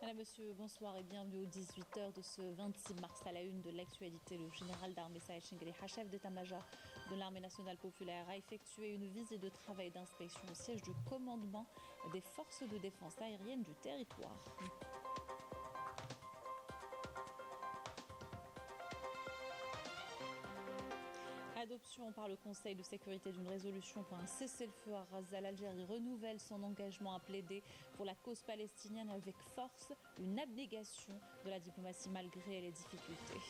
Madame, Monsieur, bonsoir et bienvenue aux 18h de ce 26 mars à la une de l'actualité. Le général d'armée Saïd Chengueleha, chef d'état-major de l'armée nationale populaire, a effectué une visite de travail d'inspection au siège du commandement des forces de défense aérienne du territoire. Adoption par le Conseil de sécurité d'une résolution pour un cessez-le-feu à Gaza, l'Algérie renouvelle son engagement à plaider pour la cause palestinienne avec force, une abnégation de la diplomatie malgré les difficultés.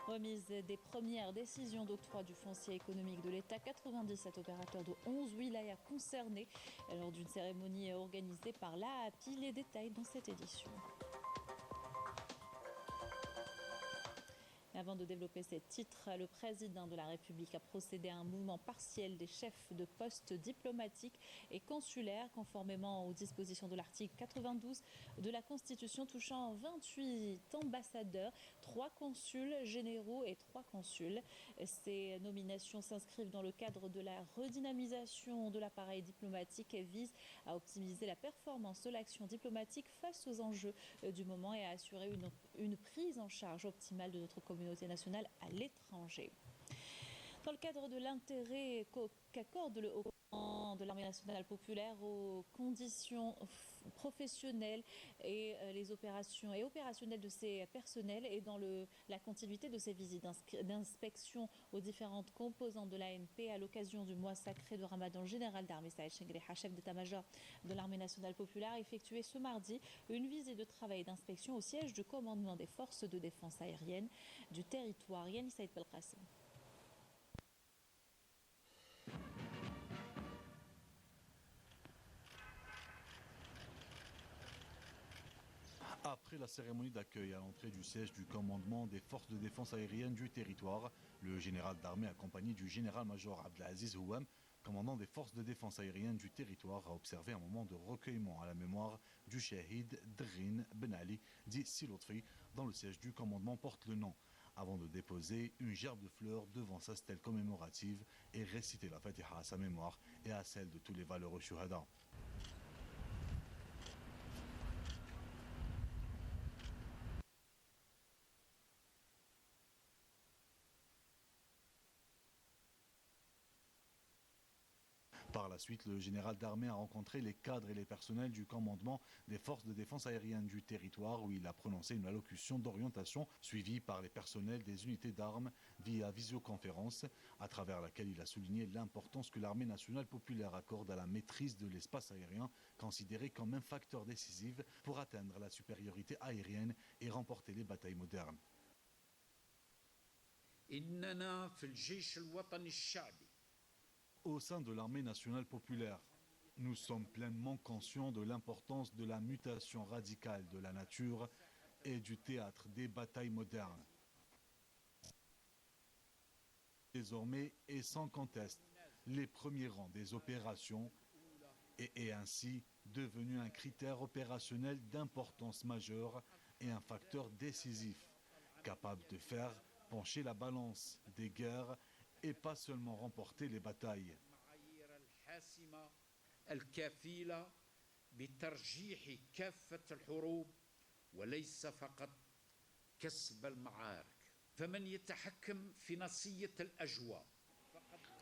Remise des premières décisions d'octroi du foncier économique de l'État, 97 opérateurs de 11 wilayas concernés lors d'une cérémonie organisée par l'AAPI. Les détails dans cette édition. Avant de développer ces titres, le président de la République a procédé à un mouvement partiel des chefs de poste diplomatiques et consulaires, conformément aux dispositions de l'article 92 de la Constitution, touchant 28 ambassadeurs, 3 consuls généraux et 3 consuls. Ces nominations s'inscrivent dans le cadre de la redynamisation de l'appareil diplomatique et visent à optimiser la performance de l'action diplomatique face aux enjeux du moment et à assurer une prise en charge optimale de notre communauté nationale à l'étranger. Dans le cadre de l'intérêt qu'accorde le haut commandement de l'armée nationale populaire aux conditions professionnelles et les opérations et opérationnelles de ses personnels et dans la continuité de ses visites d'inspection aux différentes composantes de l'ANP à l'occasion du mois sacré de Ramadan, le général d'armée Saïd Chengueleha, chef d'état-major de l'armée nationale populaire, a effectué ce mardi une visite de travail et d'inspection au siège du commandement des forces de défense aérienne du territoire. Yannis Saïd Belkacem. Après la cérémonie d'accueil à l'entrée du siège du commandement des forces de défense aérienne du territoire, le général d'armée accompagné du général-major Abdelaziz Houam, commandant des forces de défense aérienne du territoire, a observé un moment de recueillement à la mémoire du shahid Drin Ben Ali, dit Silotfi, dont le siège du commandement porte le nom, avant de déposer une gerbe de fleurs devant sa stèle commémorative et réciter la Fatiha à sa mémoire et à celle de tous les valeureux shuhada. Par la suite, le général d'armée a rencontré les cadres et les personnels du commandement des forces de défense aérienne du territoire où il a prononcé une allocution d'orientation suivie par les personnels des unités d'armes via visioconférence, à travers laquelle il a souligné l'importance que l'armée nationale populaire accorde à la maîtrise de l'espace aérien, considéré comme un facteur décisif pour atteindre la supériorité aérienne et remporter les batailles modernes. Au sein de l'armée nationale populaire, nous sommes pleinement conscients de l'importance de la mutation radicale de la nature et du théâtre des batailles modernes. Désormais et sans conteste, les premiers rangs des opérations et est ainsi devenu un critère opérationnel d'importance majeure et un facteur décisif, capable de faire pencher la balance des guerres et pas seulement remporter les batailles.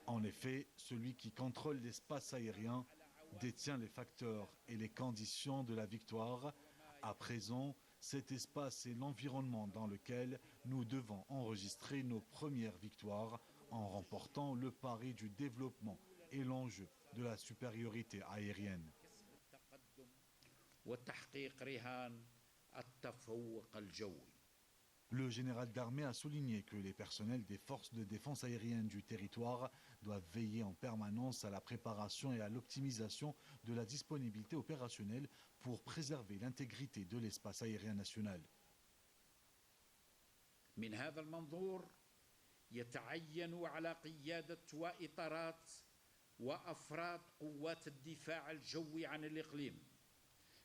En effet, celui qui contrôle l'espace aérien détient les facteurs et les conditions de la victoire. À présent, cet espace est l'environnement dans lequel nous devons enregistrer nos premières victoires en remportant le pari du développement et l'enjeu de la supériorité aérienne. Le général d'armée a souligné que les personnels des forces de défense aérienne du territoire doivent veiller en permanence à la préparation et à l'optimisation de la disponibilité opérationnelle pour préserver l'intégrité de l'espace aérien national. من هذا المنظور يتعين على قيادة وإطارات وأفراد قوات الدفاع الجوي عن الإقليم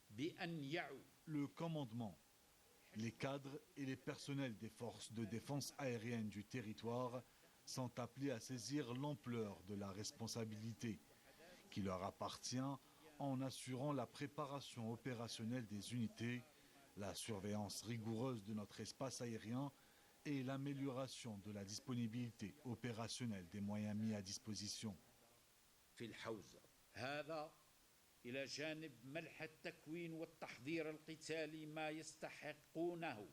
بأن يعوا Le commandement, les cadres et les personnels des forces de défense aérienne du territoire sont appelés à saisir l'ampleur de la responsabilité qui leur appartient en assurant la préparation opérationnelle des unités, la surveillance rigoureuse de notre espace aérien et l'amélioration de la disponibilité opérationnelle des moyens mis à disposition. في الحوزة هذا إلى جانب ملح التكوين والتحضير القتالي ما يستحقونه.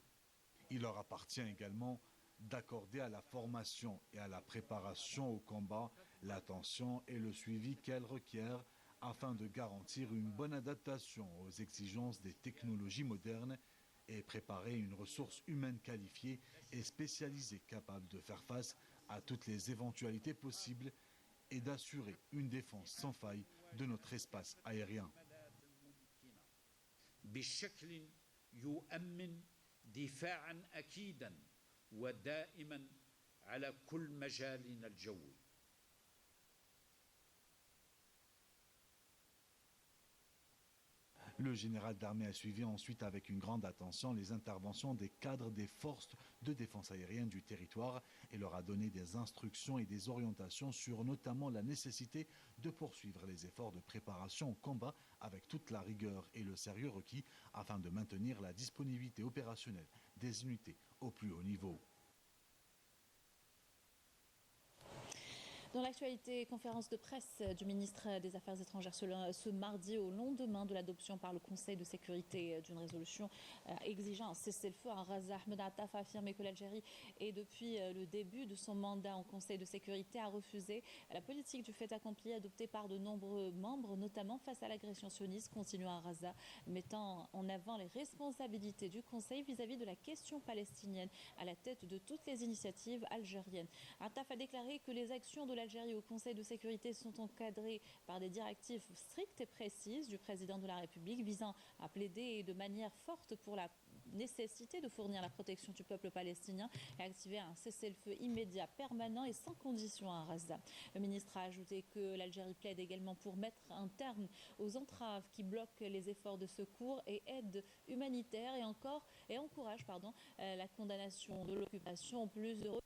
Il leur appartient également d'accorder à la formation et à la préparation au combat l'attention et le suivi qu'elles requièrent afin de garantir une bonne adaptation aux exigences des technologies modernes et préparer une ressource humaine qualifiée et spécialisée capable de faire face à toutes les éventualités possibles et d'assurer une défense sans faille de notre espace aérien. بشكل يؤمن دفاعا أكيدا ودائما على كل مجالنا الجوي. Le général d'armée a suivi ensuite avec une grande attention les interventions des cadres des forces de défense aérienne du territoire et leur a donné des instructions et des orientations sur notamment la nécessité de poursuivre les efforts de préparation au combat avec toute la rigueur et le sérieux requis afin de maintenir la disponibilité opérationnelle des unités au plus haut niveau. Dans l'actualité, conférence de presse du ministre des Affaires étrangères ce mardi au lendemain de l'adoption par le Conseil de sécurité d'une résolution exigeant un cessez-le-feu. Raza Ahmed Attaf a affirmé que l'Algérie est depuis le début de son mandat au Conseil de sécurité a refusé la politique du fait accompli adoptée par de nombreux membres, notamment face à l'agression sioniste, continuant Raza, mettant en avant les responsabilités du Conseil vis-à-vis de la question palestinienne à la tête de toutes les initiatives algériennes. Attaf a déclaré que les actions de l'Algérie au Conseil de sécurité sont encadrées par des directives strictes et précises du président de la République visant à plaider de manière forte pour la nécessité de fournir la protection du peuple palestinien et activer un cessez-le-feu immédiat, permanent et sans condition à Gaza. Le ministre a ajouté que l'Algérie plaide également pour mettre un terme aux entraves qui bloquent les efforts de secours et aide humanitaire et encourage la condamnation de l'occupation plus heureuse.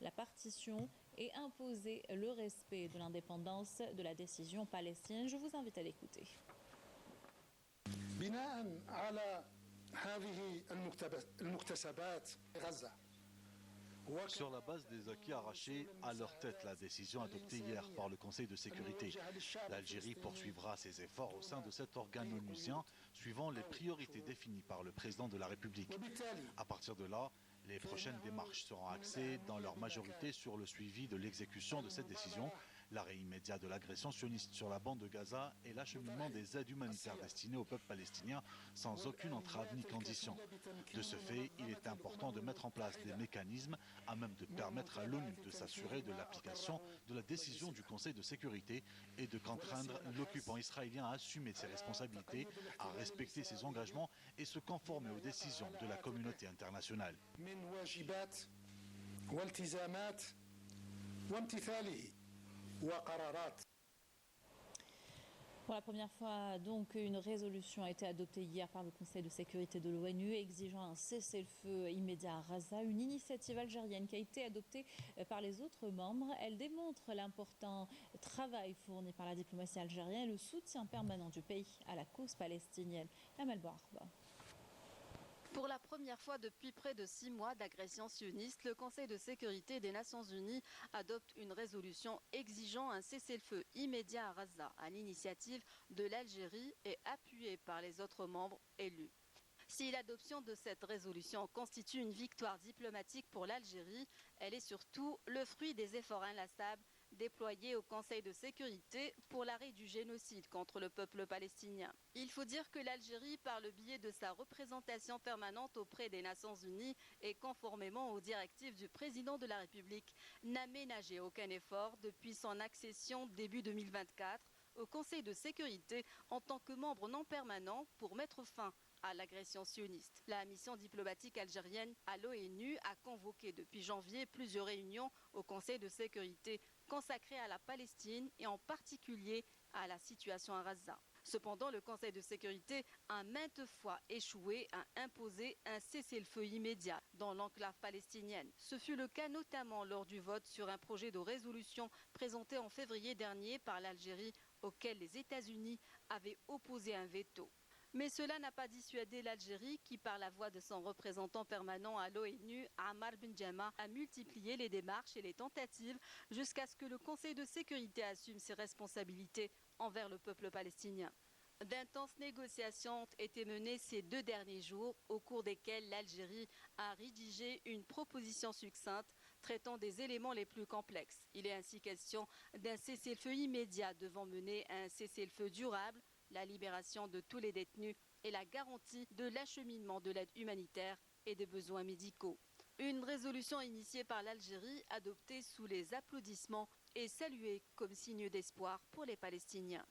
La partition et imposer le respect de l'indépendance de la décision palestinienne. Je vous invite à l'écouter. بناء على هذه المكتسبات غزة. Sur la base des acquis arrachés, à leur tête la décision adoptée hier par le Conseil de sécurité. L'Algérie poursuivra ses efforts au sein de cet organe onusien, suivant les priorités définies par le président de la République. À partir de là, les prochaines démarches seront axées dans leur majorité sur le suivi de l'exécution de cette décision, l'arrêt immédiat de l'agression sioniste sur la bande de Gaza et l'acheminement des aides humanitaires destinées au peuple palestinien sans aucune entrave ni condition. De ce fait, il est important de mettre en place des mécanismes à même de permettre à l'ONU de s'assurer de l'application de la décision du Conseil de sécurité et de contraindre l'occupant israélien à assumer ses responsabilités, à respecter ses engagements et se conformer aux décisions de la communauté internationale. Pour la première fois, donc, une résolution a été adoptée hier par le Conseil de sécurité de l'ONU exigeant un cessez-le-feu immédiat à Gaza, une initiative algérienne qui a été adoptée par les autres membres. Elle démontre l'important travail fourni par la diplomatie algérienne et le soutien permanent du pays à la cause palestinienne. Amel Bouarba. Pour la première fois depuis près de 6 mois d'agression sioniste, le Conseil de sécurité des Nations Unies adopte une résolution exigeant un cessez-le-feu immédiat à Gaza, à l'initiative de l'Algérie et appuyée par les autres membres élus. Si l'adoption de cette résolution constitue une victoire diplomatique pour l'Algérie, elle est surtout le fruit des efforts inlassables déployés au Conseil de sécurité pour l'arrêt du génocide contre le peuple palestinien. Il faut dire que l'Algérie, par le biais de sa représentation permanente auprès des Nations Unies et conformément aux directives du président de la République, n'a ménagé aucun effort depuis son accession début 2024 au Conseil de sécurité en tant que membre non permanent pour mettre fin à l'agression sioniste. La mission diplomatique algérienne à l'ONU a convoqué depuis janvier plusieurs réunions au Conseil de sécurité consacrées à la Palestine et en particulier à la situation à Gaza. Cependant, le Conseil de sécurité a maintes fois échoué à imposer un cessez-le-feu immédiat dans l'enclave palestinienne. Ce fut le cas notamment lors du vote sur un projet de résolution présenté en février dernier par l'Algérie, auquel les États-Unis avaient opposé un veto. Mais cela n'a pas dissuadé l'Algérie qui, par la voix de son représentant permanent à l'ONU, Ammar Benjama, a multiplié les démarches et les tentatives jusqu'à ce que le Conseil de sécurité assume ses responsabilités envers le peuple palestinien. D'intenses négociations ont été menées ces 2 derniers jours, au cours desquelles l'Algérie a rédigé une proposition succincte traitant des éléments les plus complexes. Il est ainsi question d'un cessez-le-feu immédiat devant mener à un cessez-le-feu durable, la libération de tous les détenus et la garantie de l'acheminement de l'aide humanitaire et des besoins médicaux. Une résolution initiée par l'Algérie, adoptée sous les applaudissements et saluée comme signe d'espoir pour les Palestiniens.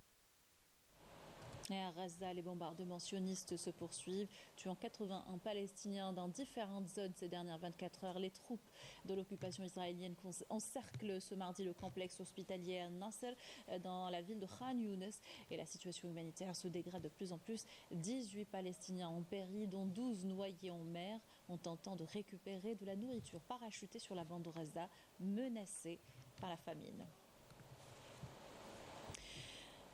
Et à Gaza, les bombardements sionistes se poursuivent, tuant 81 Palestiniens dans différentes zones ces dernières 24 heures. Les troupes de l'occupation israélienne encerclent ce mardi le complexe hospitalier Al-Nasser dans la ville de Khan Younes. Et la situation humanitaire se dégrade de plus en plus. 18 Palestiniens ont péri, dont 12 noyés en mer, en tentant de récupérer de la nourriture parachutée sur la bande de Gaza, menacée par la famine.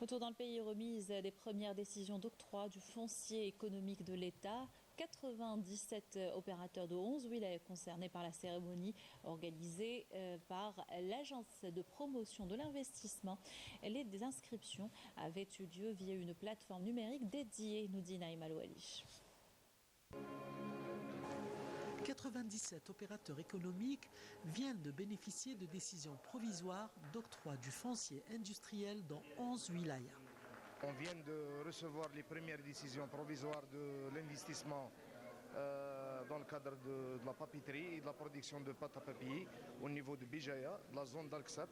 Retour dans le pays, remise des premières décisions d'octroi du foncier économique de l'État. 97 opérateurs de 11 wilayas concernés par la cérémonie organisée par l'agence de promotion de l'investissement. Les inscriptions avaient eu lieu via une plateforme numérique dédiée, nous dit Naïm Alouali. 97 opérateurs économiques viennent de bénéficier de décisions provisoires d'octroi du foncier industriel dans 11 wilayas. On vient de recevoir les premières décisions provisoires de l'investissement dans le cadre de la papeterie et de la production de pâte à papier au niveau de Bijaya, de la zone d'Al-Qsab.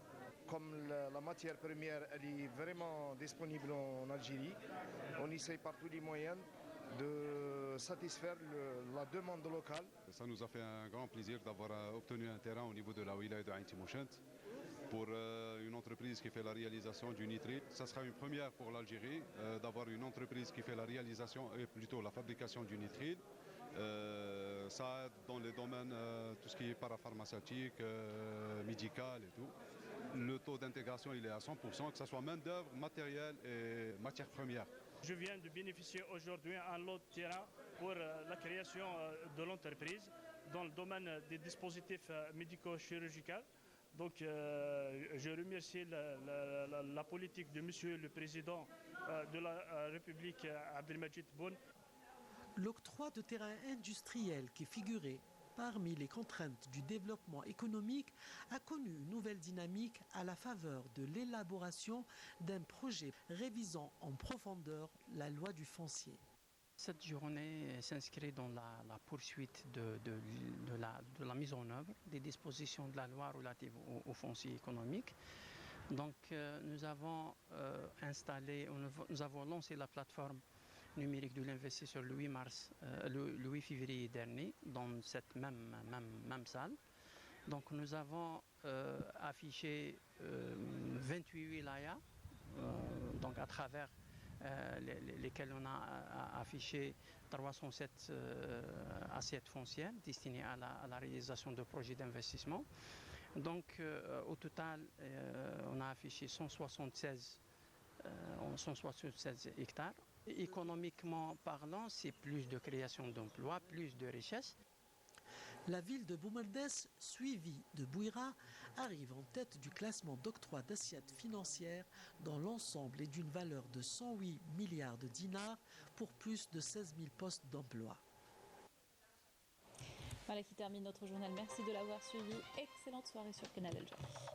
Comme la matière première elle est vraiment disponible en Algérie, on essaye par tous les moyens de satisfaire la demande locale. Ça nous a fait un grand plaisir d'avoir obtenu un terrain au niveau de la wilaya de Ain Timoshent pour une entreprise qui fait la réalisation du nitrite. Ça sera une première pour l'Algérie d'avoir une entreprise qui fait la réalisation et plutôt la fabrication du nitrite. Ça aide dans les domaines tout ce qui est parapharmaceutique, médical et tout. Le taux d'intégration il est à 100%, que ce soit main d'œuvre, matériel et matières premières. Je viens de bénéficier aujourd'hui un lot de terrain pour la création de l'entreprise dans le domaine des dispositifs médico-chirurgicaux. Donc je remercie la politique de Monsieur le Président de la République, Abdelmadjid Tebboune. L'octroi de terrains industriels qui figurait parmi les contraintes du développement économique a connu une nouvelle dynamique à la faveur de l'élaboration d'un projet révisant en profondeur la loi du foncier. Cette journée s'inscrit dans la poursuite de la mise en œuvre des dispositions de la loi relative au foncier économique. Donc nous avons lancé la plateforme numérique de l'investisseur le 8 février dernier dans cette même salle. Donc nous avons affiché 28 wilayas, donc à travers lesquels on a affiché 307 assiettes foncières destinées à la réalisation de projets d'investissement. Donc au total, on a affiché 176 hectares. Économiquement parlant, c'est plus de création d'emplois, plus de richesses. La ville de Boumeldes, suivie de Bouira, arrive en tête du classement d'octroi d'assiettes financières dans l'ensemble et d'une valeur de 108 milliards de dinars pour plus de 16 000 postes d'emploi. Voilà qui termine notre journal. Merci de l'avoir suivi. Excellente soirée sur Canal Algérie.